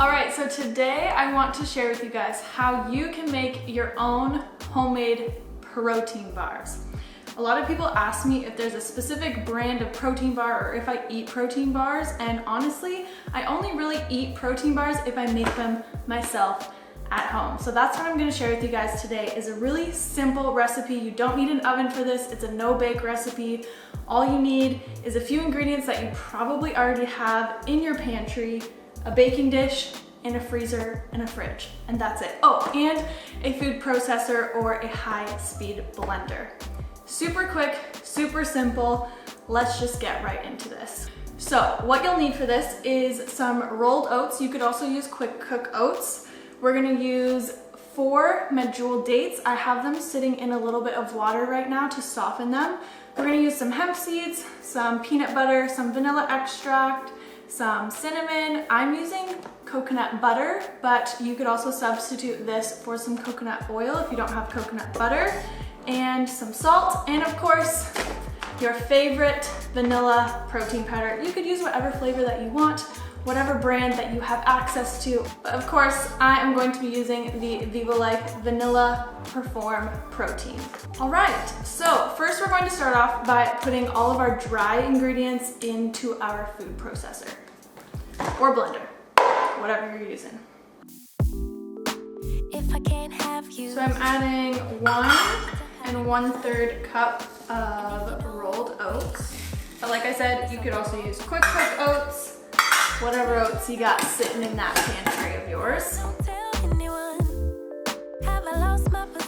All right, so today I want to share with you guys how you can make your own homemade protein bars. A lot of people ask me if there's a specific brand of protein bar or if I eat protein bars, and honestly, I only really eat protein bars if I make them myself at home. So that's what I'm gonna share with you guys today, is a really simple recipe. You don't need an oven for this. It's a no-bake recipe. All you need is a few ingredients that you probably already have in your pantry, a baking dish, in a freezer, and a fridge, and that's it. Oh, and a food processor or a high-speed blender. Super quick, super simple. Let's just get right into this. So what you'll need for this is some rolled oats. You could also use quick cook oats. We're gonna use 4 medjool dates. I have them sitting in a little bit of water right now to soften them. We're gonna use some hemp seeds, some peanut butter, some vanilla extract, some cinnamon. I'm using coconut butter, but you could also substitute this for some coconut oil if you don't have coconut butter, and some salt, and of course, your favorite vanilla protein powder. You could use whatever flavor that you want, whatever brand that you have access to. But of course, I am going to be using the Viva Life Vanilla Perform Protein. All right, so first we're going to start off by putting all of our dry ingredients into our food processor or blender, whatever you're using. If I can't have you. So I'm adding 1 1/3 cup of rolled oats. But like I said, you could also use quick cook oats, whatever oats you got sitting in that pantry of yours.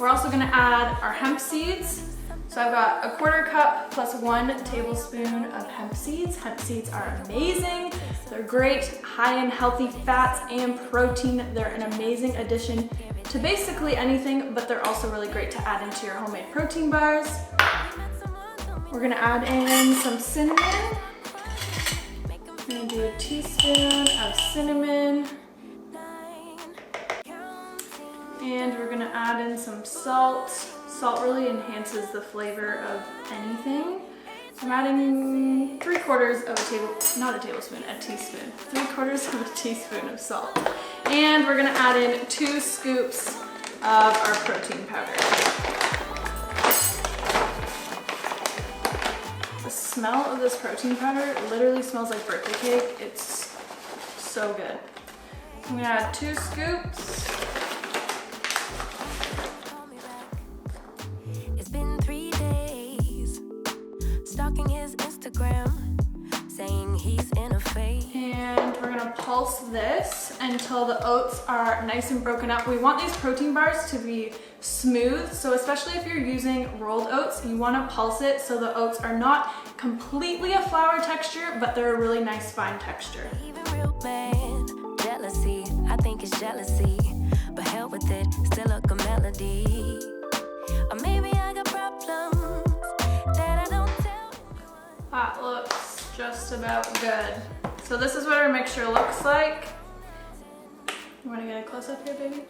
We're also gonna add our hemp seeds. So I've got a 1/4 cup plus 1 tablespoon of hemp seeds. Hemp seeds are amazing. They're great, high in healthy fats and protein. They're an amazing addition to basically anything, but they're also really great to add into your homemade protein bars. We're gonna add in some cinnamon. I'm gonna do a teaspoon of cinnamon. And we're gonna add in some salt. Salt really enhances the flavor of anything. So I'm adding 3/4 of a teaspoon. 3/4 of a teaspoon of salt. And we're gonna add in 2 scoops of our protein powder. The smell of this protein powder literally smells like birthday cake. It's so good. I'm gonna add 2 scoops. It's been 3 days, stalking his Instagram, saying he's in a phase. And we're gonna pulse this until the oats are nice and broken up. We want these protein bars to be smooth, so especially if you're using rolled oats, you wanna pulse it so the oats are not completely a flour texture, but they're a really nice fine texture. Even real man, jealousy, I think it's jealousy, but hell with it, still like a melody. Or maybe I got problems that I don't tell anyone. That looks just about good. So this is what our mixture looks like. You wanna get a close up here, baby?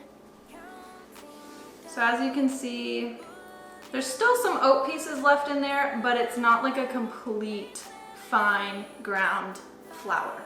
So as you can see, there's still some oat pieces left in there, but it's not like a complete fine ground flour.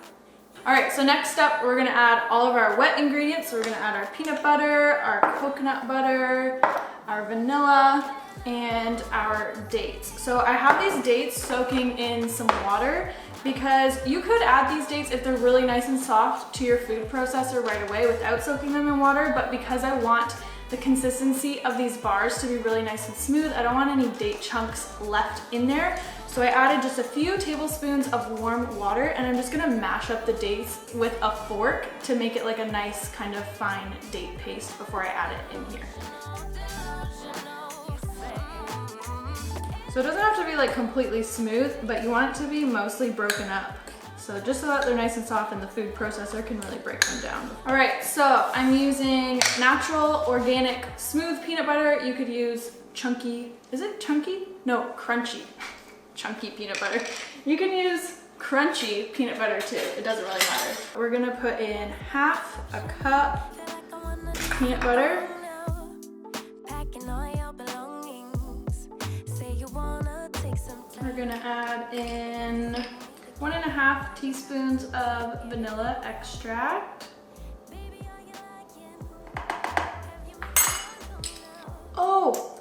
All right, so next up, we're gonna add all of our wet ingredients. So we're gonna add our peanut butter, our coconut butter, our vanilla, and our dates. So I have these dates soaking in some water because you could add these dates if they're really nice and soft to your food processor right away without soaking them in water, but because I want the consistency of these bars to be really nice and smooth, I don't want any date chunks left in there. So I added just a few tablespoons of warm water, and I'm just gonna mash up the dates with a fork to make it like a nice kind of fine date paste before I add it in here. So it doesn't have to be like completely smooth, but you want it to be mostly broken up. So just so that they're nice and soft and the food processor can really break them down. All right, so I'm using natural, organic, smooth peanut butter. You could use chunky, is it chunky? No, crunchy. Chunky peanut butter. You can use crunchy peanut butter too. It doesn't really matter. We're gonna put in 1/2 cup peanut butter. We're gonna add in 1.5 teaspoons of vanilla extract.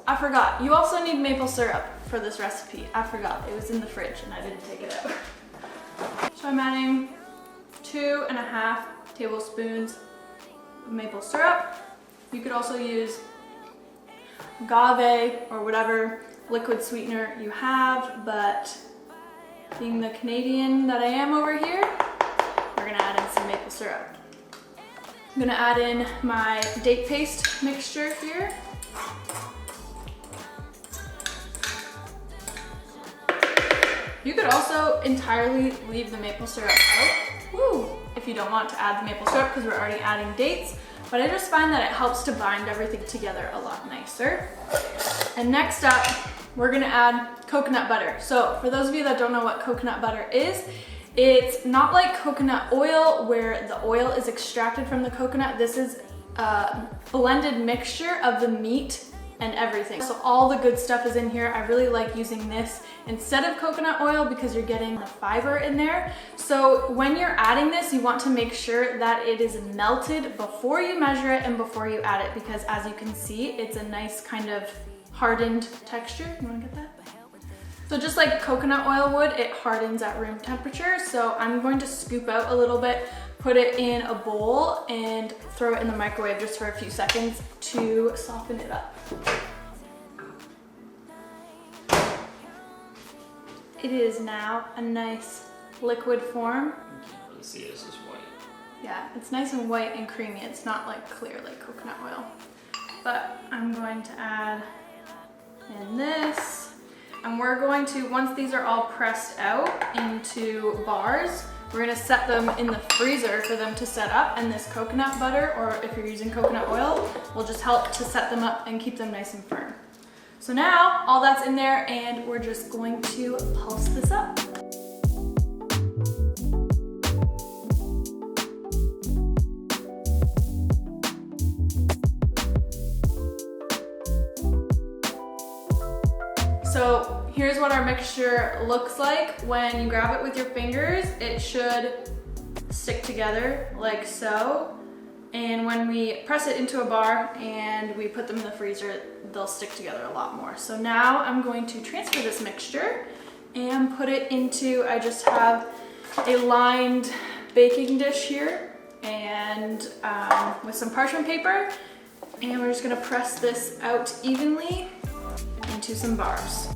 I forgot. You also need maple syrup for this recipe. I forgot. It was in the fridge and I didn't take it out. So I'm adding 2.5 tablespoons of maple syrup. You could also use agave or whatever liquid sweetener you have, but being the Canadian that I am over here, we're gonna add in some maple syrup. I'm gonna add in my date paste mixture here. You could also entirely leave the maple syrup out, if you don't want to add the maple syrup because we're already adding dates, but I just find that it helps to bind everything together a lot nicer. And next up, we're gonna add coconut butter. So for those of you that don't know what coconut butter is, it's not like coconut oil where the oil is extracted from the coconut. This is a blended mixture of the meat and everything. So all the good stuff is in here. I really like using this instead of coconut oil because you're getting the fiber in there. So when you're adding this, you want to make sure that it is melted before you measure it and before you add it, because as you can see, it's a nice kind of hardened texture. You wanna get that? So just like coconut oil would, it hardens at room temperature. So I'm going to scoop out a little bit, put it in a bowl and throw it in the microwave just for a few seconds to soften it up. It is now a nice liquid form. You can't really see it, it's just white. Yeah, it's nice and white and creamy. It's not like clear like coconut oil. But I'm going to add in this. And we're going to, once these are all pressed out into bars, we're gonna set them in the freezer for them to set up, and this coconut butter, or if you're using coconut oil, will just help to set them up and keep them nice and firm. So now, all that's in there, and we're just going to pulse this up. So here's what our mixture looks like. When you grab it with your fingers, it should stick together like so. And when we press it into a bar and we put them in the freezer, they'll stick together a lot more. So now I'm going to transfer this mixture and put it into, I just have a lined baking dish here and with some parchment paper. And we're just gonna press this out evenly into some bars.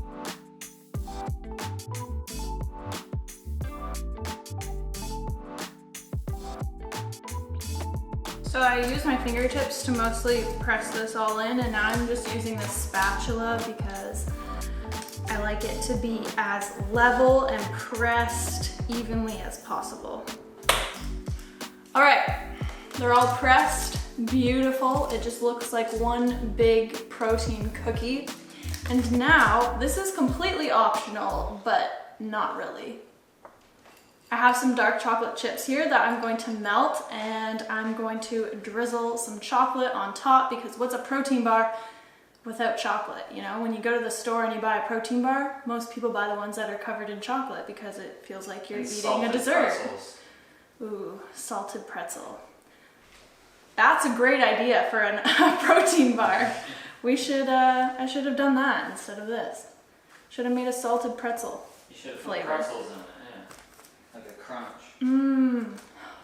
So I use my fingertips to mostly press this all in, and now I'm just using this spatula because I like it to be as level and pressed evenly as possible. All right, they're all pressed, beautiful. It just looks like one big protein cookie. And now, this is completely optional, but not really. I have some dark chocolate chips here that I'm going to melt, and I'm going to drizzle some chocolate on top, because what's a protein bar without chocolate? You know, when you go to the store and you buy a protein bar, most people buy the ones that are covered in chocolate because it feels like you're eating a dessert. Pretzels. Ooh, salted pretzel. That's a great idea for a protein bar. We should, I should have done that instead of this. Should have made a salted pretzel. You should have put flavor. pretzels in it, yeah. Like a crunch.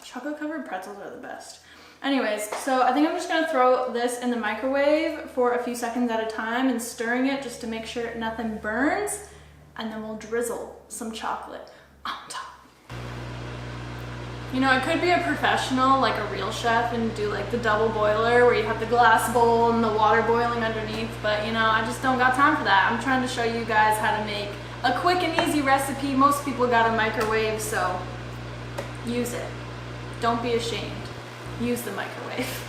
Chocolate covered pretzels are the best. Anyways, so I think I'm just gonna throw this in the microwave for a few seconds at a time and stirring it just to make sure nothing burns. And then we'll drizzle some chocolate on top. You know, I could be a professional, like a real chef, and do like the double boiler where you have the glass bowl and the water boiling underneath, but you know, I just don't got time for that. I'm trying to show you guys how to make a quick and easy recipe. Most people got a microwave, so use it. Don't be ashamed. Use the microwave.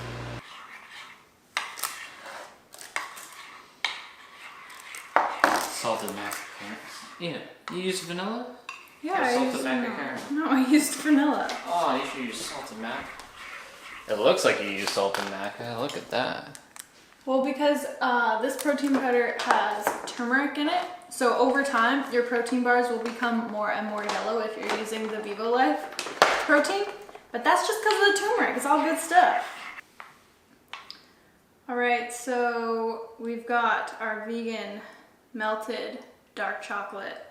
Salted macaron. Yeah, you use vanilla? Yeah, I used salted vanilla. No, I used vanilla. Oh, you should use salted mac. It looks like you use salted maca. Look at that. Well, because this protein powder has turmeric in it, so over time your protein bars will become more and more yellow if you're using the Vivo Life protein. But that's just because of the turmeric. It's all good stuff. All right, so we've got our vegan melted dark chocolate.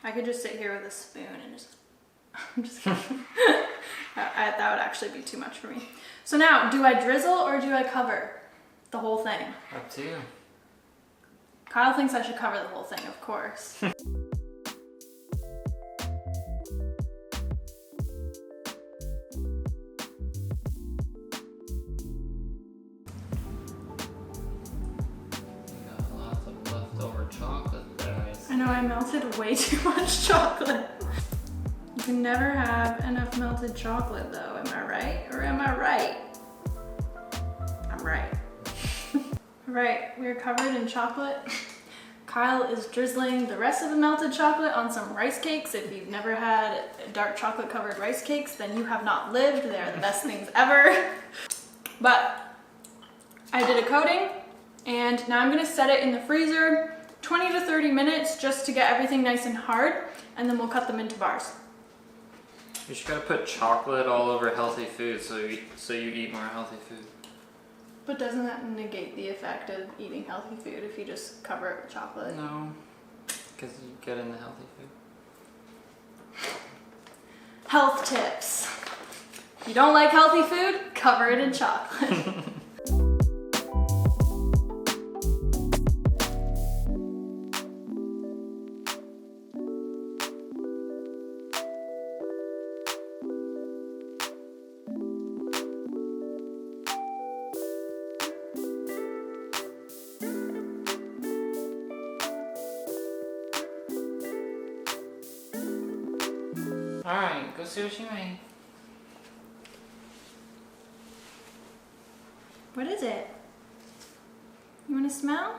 I could just sit here with a spoon and just, I'm just kidding. That would actually be too much for me. So now, do I drizzle or do I cover the whole thing? Up to you. Kyle thinks I should cover the whole thing, of course. Chocolate there. I know I melted way too much chocolate. You can never have enough melted chocolate though, am I right? Or am I right? I'm right. Alright, we're covered in chocolate. Kyle is drizzling the rest of the melted chocolate on some rice cakes. If you've never had dark chocolate covered rice cakes, then you have not lived. They're the best things ever. But I did a coating and now I'm gonna set it in the freezer 20 to 30 minutes just to get everything nice and hard, and then we'll cut them into bars. You just gotta put chocolate all over healthy food so you eat more healthy food. But doesn't that negate the effect of eating healthy food if you just cover it with chocolate? No, because you get into healthy food. Health tips. If you don't like healthy food, cover it in chocolate. Alright, go see what she made. What is it? You want to smell?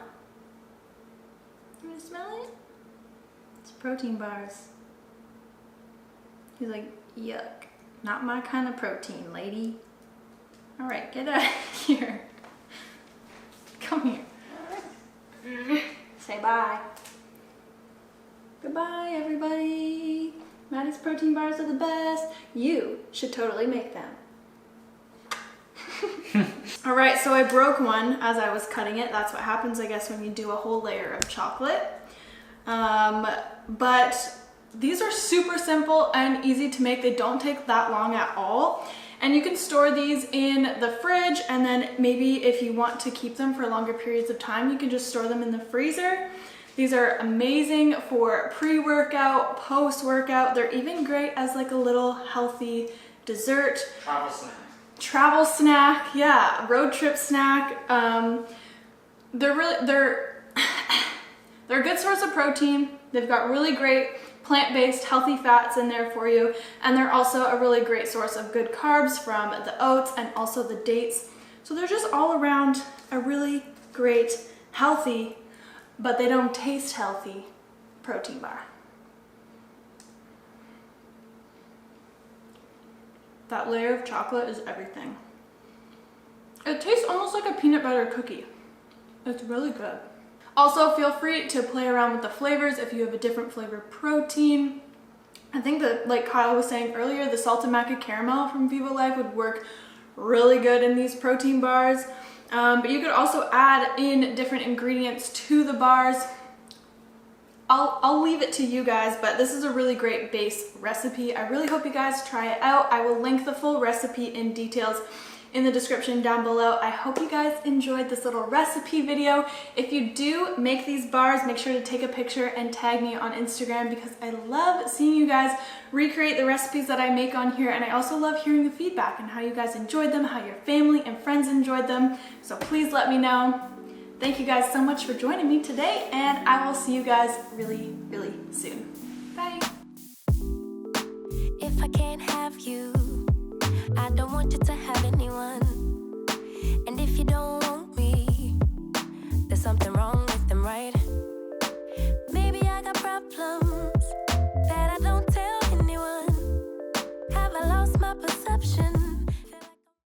You want to smell it? It's protein bars. He's like, yuck. Not my kind of protein, lady. Alright, get out of here. Come here. Say bye. Goodbye, everybody. Maddie's protein bars are the best. You should totally make them. All right, so I broke one as I was cutting it. That's what happens, I guess, when you do a whole layer of chocolate. But these are super simple and easy to make. They don't take that long at all. And you can store these in the fridge, and then maybe if you want to keep them for longer periods of time, you can just store them in the freezer. These are amazing for pre-workout, post-workout. They're even great as like a little healthy dessert. Travel snack. Travel snack, yeah, road trip snack. They're a good source of protein. They've got really great plant-based healthy fats in there for you, and they're also a really great source of good carbs from the oats and also the dates. So they're just all around a really great, healthy, but they don't taste healthy protein bar. That layer of chocolate is everything. It tastes almost like a peanut butter cookie. It's really good. Also, feel free to play around with the flavors if you have a different flavor protein. I think that, like Kyle was saying earlier, the salted maca caramel from Vivo Life would work really good in these protein bars. But you could also add in different ingredients to the bars. I'll leave it to you guys, but this is a really great base recipe. I really hope you guys try it out. I will link the full recipe in details in the description down below. I hope you guys enjoyed this little recipe video. If you do make these bars, make sure to take a picture and tag me on Instagram, because I love seeing you guys recreate the recipes that I make on here, and I also love hearing the feedback and how you guys enjoyed them, how your family and friends enjoyed them. So please let me know. Thank you guys so much for joining me today, and I will see you guys really, really soon. Bye. If I can't have you, I don't want you to have anyone.